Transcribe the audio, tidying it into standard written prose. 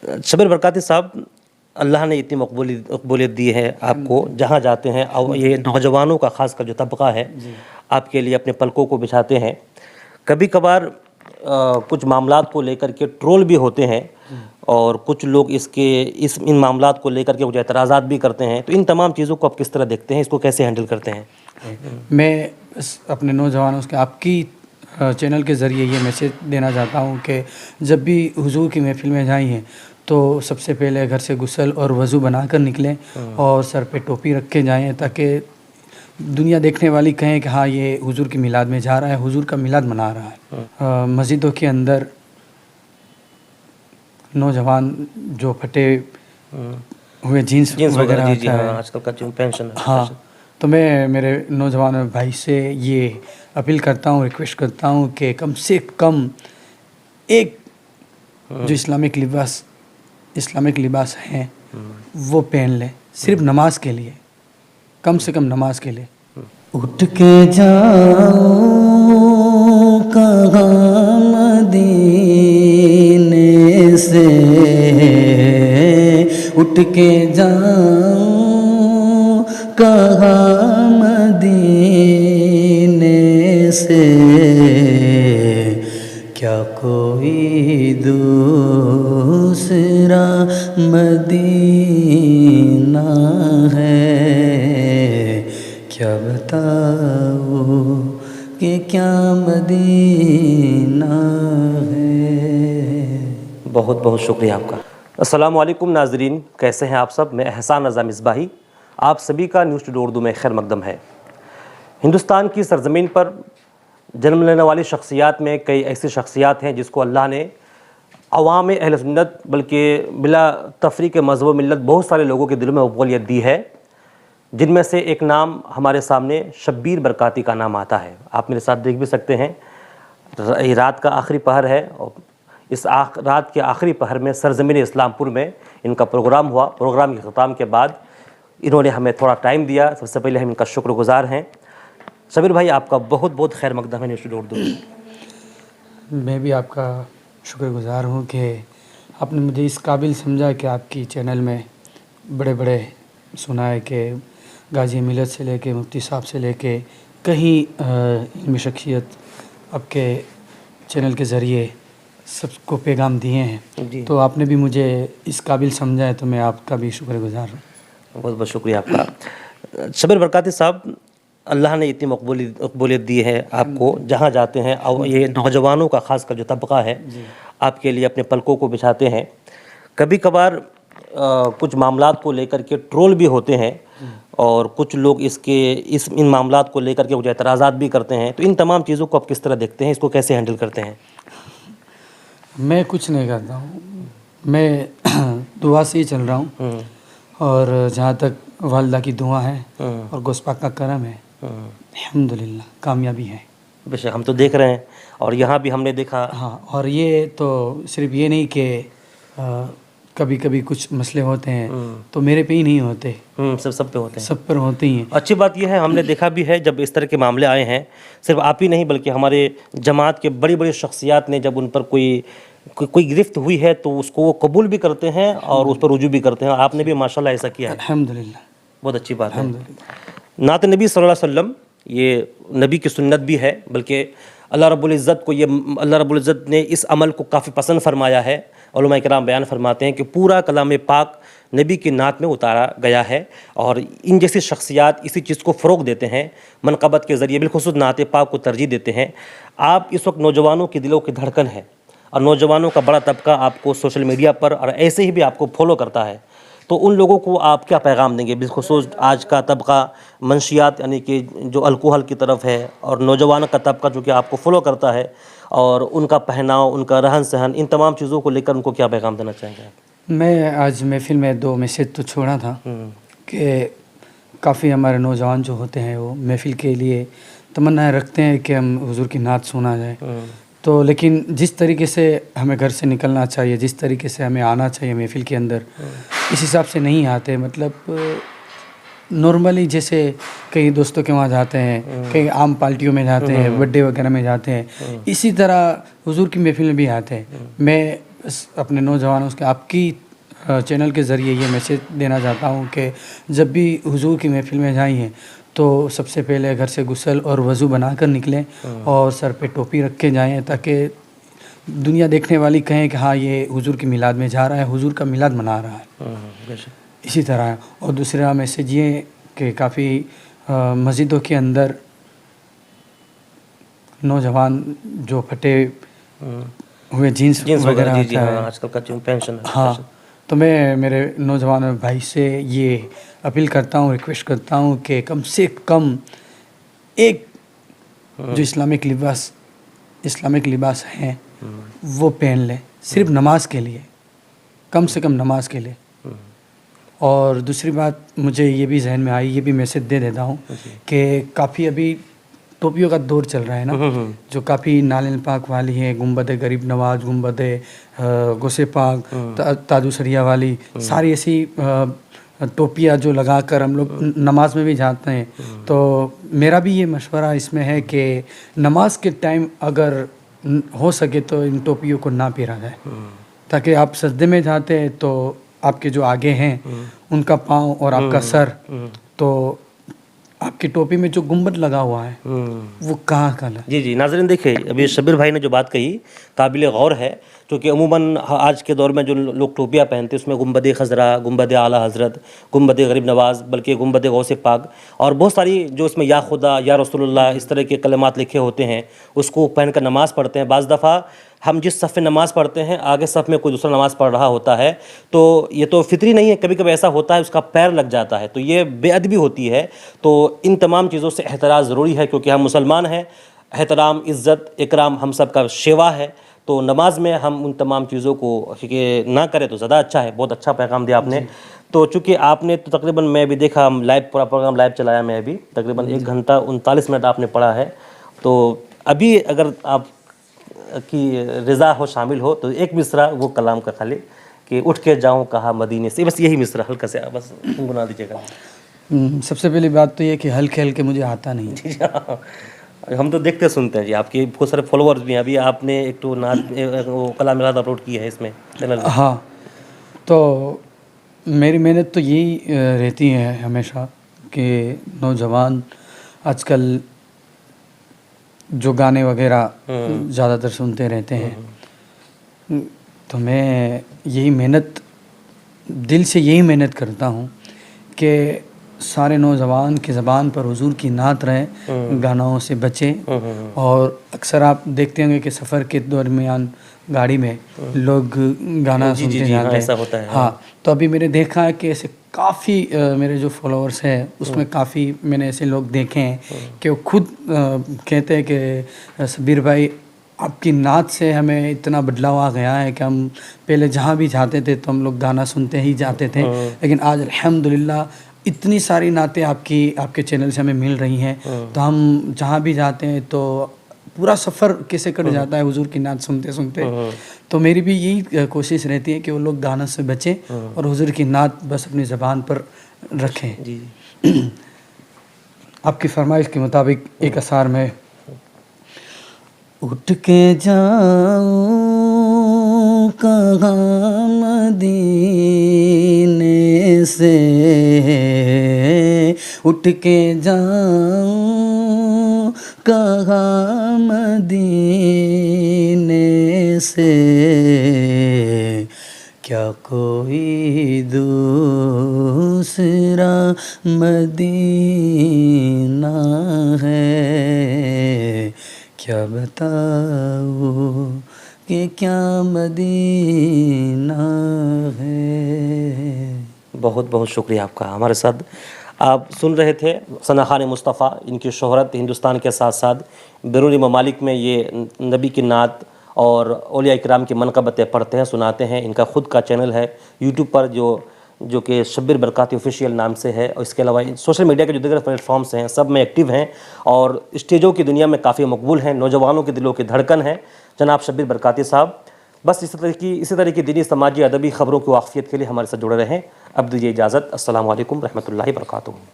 शबीर बरकाती साहब, अल्लाह ने इतनी मकबूलियत दी है आपको, जहाँ जाते हैं और ये नौजवानों का खासकर जो तबका है आपके लिए अपने पलकों को बिछाते हैं। कभी कभार कुछ मामलात को लेकर के ट्रोल भी होते हैं और कुछ लोग इन मामलात को लेकर के कुछ एतराज़ात भी करते हैं, तो इन तमाम चीज़ों को आप किस तरह देखते हैं, इसको कैसे हैंडल करते हैं? मैं अपने नौजवानों के आपकी चैनल के ज़रिए ये मैसेज देना चाहता हूँ कि जब भी हुजूर की महफिल में जाई हैं तो सबसे पहले घर से गुस्ल और वज़ू बनाकर निकलें और सर पे टोपी रख के जाएँ, ताकि दुनिया देखने वाली कहें कि हाँ ये हुजूर की मिलाद में जा रहा है, हुजूर का मिलाद मना रहा है। मस्जिदों के अंदर नौजवान जो फटे हुए जीन्स वगैरह आता है आजकल का जो पेंशन है, हाँ, तो मैं मेरे नौजवान भाई से ये अपील करता हूँ, रिक्वेस्ट करता हूँ कि कम से कम एक जो इस्लामिक लिबास हैं वो पहन ले, सिर्फ नमाज के लिए, कम से कम नमाज के लिए। उठ के जाओ कहाँ मदीने से, उठ के जाओ कहाँ मदीने से, क्या कोई दूसरा मदीना है, क्या बताओ कि क्या मदीना है। बहुत बहुत शुक्रिया आपका। अस्सलाम वालेकुम नाजरीन, कैसे हैं आप सब? मैं एहसान रज़ा मिसबाही, आप सभी का न्यूज़ टुडे उर्दू में खैर मकदम है। हिंदुस्तान की सरज़मीन पर जन्म लेने वाली शख्सियात में कई ऐसी शख्सियात हैं जिसको अल्लाह ने अवाम अहले सुन्नत बल्कि बिला तफरीक मज़हब मिल्लत बहुत सारे लोगों के दिलों में मकबूलियत दी है, जिनमें से एक नाम हमारे सामने शब्बीर बरकाती का नाम आता है। आप मेरे साथ देख भी सकते हैं, रात का आखिरी पहर है और इस रात के आखिरी पहर में सरज़मीन इस्लामपुर में इनका प्रोग्राम हुआ। प्रोग्राम के ख़त्म के बाद इन्होंने हमें थोड़ा टाइम दिया, सबसे पहले हम इनका शुक्रगुज़ार हैं। शबीर भाई, आपका बहुत बहुत खैर मकदम है न्यूज़ टुडे उर्दू। मैं भी आपका शुक्रगुज़ार हूँ कि आपने मुझे इस काबिल समझा कि आपकी चैनल में बड़े बड़े सुना है कि गाजी मिलत से लेके मुफ्ती साहब से लेके कहीं इल्मी शख्सियत आपके चैनल के ज़रिए सबको पैगाम दिए हैं, तो आपने भी मुझे इस काबिल समझा है, तो मैं आपका भी शुक्रगुज़ार हूँ। बहुत बहुत शुक्रिया आपका। शबीर बरकाती साहब, अल्लाह ने इतनी मकबूलियत दी है आपको, जहाँ जाते हैं और ये नौजवानों का खासकर जो तबका है आपके लिए अपने पलकों को बिछाते हैं। कभी कभार कुछ मामलात को लेकर के ट्रोल भी होते हैं और कुछ लोग इन मामलात को लेकर के कुछ एतराज़ात भी करते हैं, तो इन तमाम चीज़ों को आप किस तरह देखते हैं, इसको कैसे हैंडल करते हैं? मैं कुछ नहीं करता हूँ, मैं दुआ से ही चल रहा हूँ और जहाँ तक वालिदा की दुआ है और गोस्पाक का करम है, अल्हम्दुलिल्लाह कामयाबी है। बेशक हम तो देख रहे हैं और यहाँ भी हमने देखा। हाँ, और ये तो सिर्फ ये नहीं कि कभी कभी कुछ मसले होते हैं तो मेरे पे ही नहीं होते, सब पे होते हैं, सब पर होते ही हैं। अच्छी बात यह है, हमने देखा भी है जब इस तरह के मामले आए हैं, सिर्फ आप ही नहीं बल्कि हमारे जमात के बड़ी बड़ी शख्सियात ने जब उन पर कोई गिरफ्त हुई है तो उसको वो कबूल भी करते हैं और उस पर रुजू भी करते हैं। आपने भी माशाल्लाह ऐसा किया है, अल्हम्दुलिल्लाह, बहुत अच्छी बात है। नात नबी सल्लल्लाहु अलैहि वसल्लम ये नबी की सुन्नत भी है, बल्कि अल्लाह रब्बुल इज़्ज़त ने इस अमल को काफ़ी पसंद फरमाया है। उलमा किराम बयान फरमाते हैं कि पूरा कलाम पाक नबी की नात में उतारा गया है और इन जैसी शख्सियात इसी चीज़ को फ़रोग़ देते हैं, मनक़बत के ज़रिए बिलखुसूस नात पाक को तरजीह देते हैं। आप इस वक्त नौजवानों की दिलों की धड़कन है और नौजवानों का बड़ा तबका आपको सोशल मीडिया पर और ऐसे ही भी आपको फॉलो करता है, तो उन लोगों को आप क्या पैगाम देंगे? बिलखुसूस आज का तबका मंशियात यानी कि जो अल्कोहल की तरफ है और नौजवानों का तबका जो कि आपको फॉलो करता है, और उनका पहनाव, उनका रहन सहन, इन तमाम चीज़ों को लेकर उनको क्या पैगाम देना चाहेंगे आप? मैं आज महफिल में 2 मैसेज तो छोड़ा था कि काफ़ी हमारे नौजवान जो होते हैं वो महफिल के लिए तमन्नाएं रखते हैं कि हम हुजूर की नात सुना जाए, तो लेकिन जिस तरीके से हमें घर से निकलना चाहिए, जिस तरीके से हमें आना चाहिए महफिल के अंदर, इस हिसाब से नहीं आते। मतलब नॉर्मली जैसे कई दोस्तों के वहाँ जाते हैं, कई आम पार्टियों में जाते हैं, बर्थडे वगैरह में जाते हैं, इसी तरह हुजूर की महफिल में भी आते हैं। मैं बस अपने नौजवानों के आपकी चैनल के ज़रिए ये मैसेज देना चाहता हूँ कि जब भी हुजूर की महफ़िल में जाइए तो सबसे पहले घर से गुस्ल और वज़ू बनाकर निकलें और सर पे टोपी रख के जाएँ, ताकि दुनिया देखने वाली कहें कि हाँ ये हुजूर की मिलाद में जा रहा है, हुजूर का मिलाद मना रहा है। इसी तरह और दूसरा मैसेज ये कि काफ़ी मस्जिदों के अंदर नौजवान जो फटे हुए जीन्स वगैरह जी हाँ, आजकल का जो फैशन है। हाँ, तो मैं मेरे नौजवान भाई से ये अपील करता हूँ, रिक्वेस्ट करता हूँ कि कम से कम एक जो इस्लामिक लिबास हैं वो पहन लें, सिर्फ नमाज के लिए, कम से कम नमाज के लिए। और दूसरी बात मुझे ये भी जहन में आई, ये भी मैसेज दे देता हूँ कि काफ़ी अभी टोपियों का दौर चल रहा है ना, जो काफ़ी नालन पाक वाली है, गुंबद गरीब नवाज, गुंबद गौसे पाक, ताजु सरिया वाली, सारी ऐसी टोपियाँ जो लगाकर हम लोग नमाज में भी जाते हैं। तो मेरा भी ये मशवरा इसमें है कि नमाज के टाइम अगर हो सके तो इन टोपियों को ना पहना जाए, ताकि आप सजदे में जाते हैं तो आपके जो आगे हैं उनका पाँव और आपका सर, तो आपकी टोपी में जो गुंबद लगा हुआ है वो कहाँ का है। जी नाज़रीन, देखिए अभी शब्बीर भाई ने जो बात कही काबिल गौर है, क्योंकि अमूमन आज के दौर में जो लोग टोपियाँ पहनते हैं उसमें गुंबद खज़रा, गुंबद आला हज़रत, गुंबद गरीब नवाज़, बल्कि गुंबद गौसे पाक और बहुत सारी जो इसमें या खुदा या रसूलुल्लाह इस तरह के कलमात लिखे होते हैं उसको पहनकर नमाज़ पढ़ते हैं। बाज़ दफ़ा हम जिस सफ़ में नमाज़ पढ़ते हैं आगे सफ़ में कोई दूसरा नमाज़ पढ़ रहा होता है, तो ये तो फितरी नहीं है, कभी कभी ऐसा होता है उसका पैर लग जाता है, तो ये बेअदबी होती है। तो इन तमाम चीज़ों से एहतराज़ ज़रूरी है, क्योंकि हम मुसलमान हैं, एहतराम, इज़्ज़त, इकराम हम सब का शेवा है। तो नमाज में हम उन तमाम चीज़ों को ना करें तो ज़्यादा अच्छा है। बहुत अच्छा पैगाम दिया आपने। तो चूँकि आपने तो तकरीबन, मैं भी देखा, हम लाइव पूरा प्रोग्राम लाइव चलाया, मैं भी तकरीबन 1 घंटा 39 मिनट आपने पढ़ा है। तो अभी अगर आप की रज़ा हो, शामिल हो, तो एक मिसरा वो कलाम का खाली कि उठ के जाऊँ कहा मदीने से, बस यही मिसरा हल्का से बस गुनगुना दीजिएगा। सबसे पहली बात तो ये कि हल्के हल्के मुझे आता नहीं है। हम तो देखते सुनते हैं जी, आपके बहुत सारे फॉलोअर्स भी हैं। अभी आपने एक तो वो कलाम मिलाद अपलोड किया है इसमें चैनल में। हाँ, तो मेरी मेहनत तो यही रहती है हमेशा कि नौजवान आजकल जो गाने वगैरह ज़्यादातर सुनते रहते हैं, तो मैं यही मेहनत, दिल से यही मेहनत करता हूँ कि सारे नौजवान की ज़बान पर हुजूर की नात रहे, गानों से बचें। और अक्सर आप देखते होंगे कि सफ़र के दरमियान गाड़ी में लोग गाना सुनते जाते हैं, ऐसा होता है। हाँ, तो अभी मैंने देखा है कि ऐसे काफ़ी मेरे जो फॉलोअर्स हैं उसमें काफ़ी मैंने ऐसे लोग देखे हैं कि वो खुद कहते हैं कि शब्बीर भाई आपकी नात से हमें इतना बदलाव आ गया है कि हम पहले जहाँ भी जाते थे तो हम लोग गाना सुनते ही जाते थे, लेकिन आज अल्हम्दुलिल्लाह इतनी सारी नातें आपके चैनल से हमें मिल रही हैं, तो हम जहाँ भी जाते हैं तो पूरा सफ़र कैसे कट जाता है हुजूर की नात सुनते सुनते। तो मेरी भी यही कोशिश रहती है कि वो लोग गाना से बचें और हुजूर की नात बस अपनी ज़बान पर रखें। जी आपकी फरमाइश के मुताबिक एक असार में उठ के जाऊँ कहाँ मदीने से, उठ के जाऊँ कहाँ मदीने से, क्या कोई दूसरा मदीना है, क्या बताओ कि क्या मदीना है। बहुत बहुत शुक्रिया आपका। हमारे साथ आप सुन रहे थे सना खान मुस्तफ़ा। इनकी शोहरत हिंदुस्तान के साथ साथ बैरूनी ममालिक में ये नबी की नात और औलिया इकराम की मनक़बतें पढ़ते हैं, सुनाते हैं। इनका ख़ुद का चैनल है यूट्यूब पर जो कि शब्बीर बरकाती ऑफिशियल नाम से है, और इसके अलावा सोशल मीडिया के जो दीगर प्लेटफॉर्म्स हैं सब में एक्टिव हैं और स्टेजों की दुनिया में काफ़ी मकबूल हैं, नौजवानों के दिलों की धड़कन है जनाब शब्बीर बरकाती साहब। बस इसी तरह की दीनी समाजी अदबी ख़बरों की वाक़फ़ियत के लिए हमारे साथ जुड़े रहें। अब दीजिए इजाज़त। अस्सलामु अलैकुम रहमतुल्लाहि व बरकातुहू।